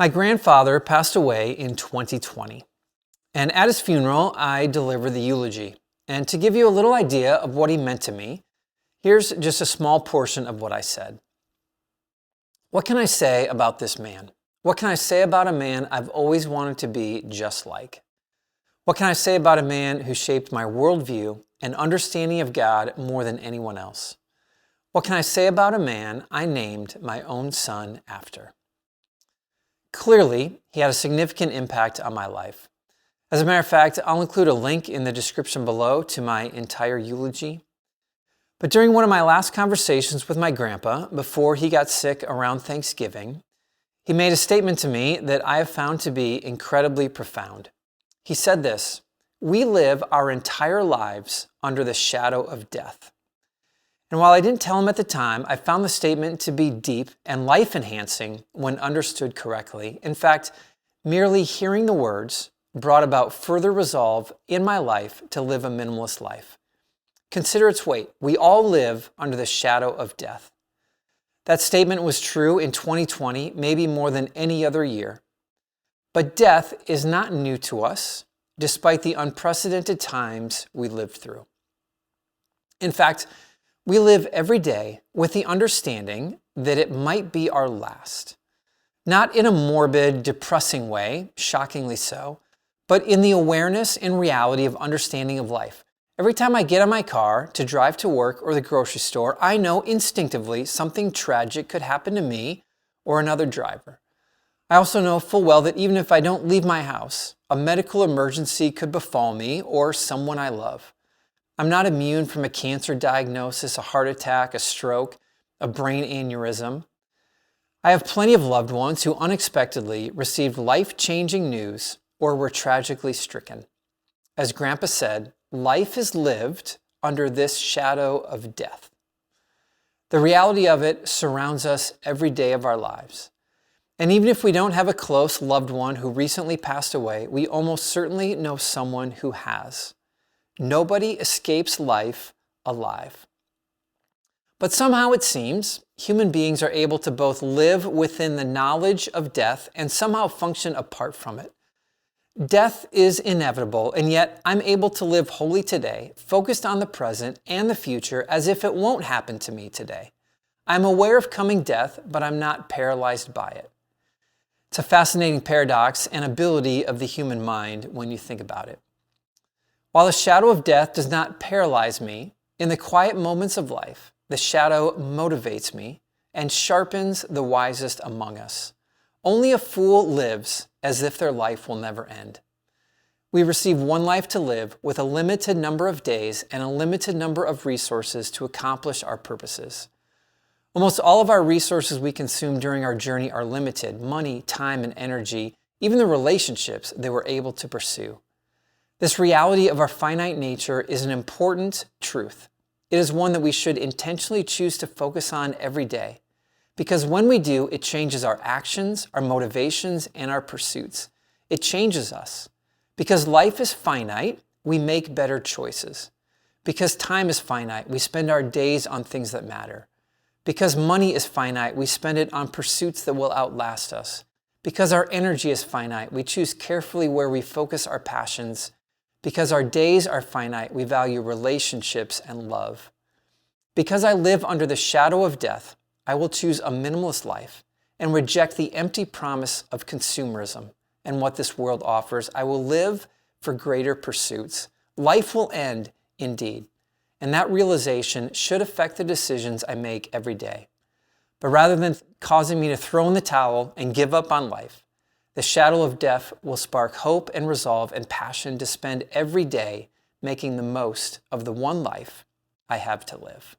My grandfather passed away in 2020, and at his funeral, I delivered the eulogy. And to give you a little idea of what he meant to me, here's just a small portion of what I said. What can I say about this man? What can I say about a man I've always wanted to be just like? What can I say about a man who shaped my worldview and understanding of God more than anyone else? What can I say about a man I named my own son after? Clearly, he had a significant impact on my life. As a matter of fact, I'll include a link in the description below to my entire eulogy. But during one of my last conversations with my grandpa, before he got sick around Thanksgiving, he made a statement to me that I have found to be incredibly profound. He said this: "We live our entire lives under the shadow of death." And while I didn't tell him at the time, I found the statement to be deep and life-enhancing when understood correctly. In fact, merely hearing the words brought about further resolve in my life to live a minimalist life. Consider its weight. We all live under the shadow of death. That statement was true in 2020, maybe more than any other year. But death is not new to us, despite the unprecedented times we lived through. In fact, we live every day with the understanding that it might be our last. Not in a morbid, depressing way, shockingly so, but in the awareness and reality of understanding of life. Every time I get in my car to drive to work or the grocery store, I know instinctively something tragic could happen to me or another driver. I also know full well that even if I don't leave my house, a medical emergency could befall me or someone I love. I'm not immune from a cancer diagnosis, a heart attack, a stroke, a brain aneurysm. I have plenty of loved ones who unexpectedly received life-changing news or were tragically stricken. As Grandpa said, life is lived under this shadow of death. The reality of it surrounds us every day of our lives. And even if we don't have a close loved one who recently passed away, we almost certainly know someone who has. Nobody escapes life alive. But somehow it seems human beings are able to both live within the knowledge of death and somehow function apart from it. Death is inevitable, and yet I'm able to live wholly today, focused on the present and the future as if it won't happen to me today. I'm aware of coming death, but I'm not paralyzed by it. It's a fascinating paradox and ability of the human mind when you think about it. While the shadow of death does not paralyze me, in the quiet moments of life, the shadow motivates me and sharpens the wisest among us. Only a fool lives as if their life will never end. We receive one life to live with a limited number of days and a limited number of resources to accomplish our purposes. Almost all of our resources we consume during our journey are limited: money, time, and energy, even the relationships that we're able to pursue. This reality of our finite nature is an important truth. It is one that we should intentionally choose to focus on every day, because when we do, it changes our actions, our motivations, and our pursuits. It changes us. Because life is finite, we make better choices. Because time is finite, we spend our days on things that matter. Because money is finite, we spend it on pursuits that will outlast us. Because our energy is finite, we choose carefully where we focus our passions. Because our days are finite, we value relationships and love. Because I live under the shadow of death, I will choose a minimalist life and reject the empty promise of consumerism and what this world offers. I will live for greater pursuits. Life will end, indeed, and that realization should affect the decisions I make every day. But rather than causing me to throw in the towel and give up on life, the shadow of death will spark hope and resolve and passion to spend every day making the most of the one life I have to live.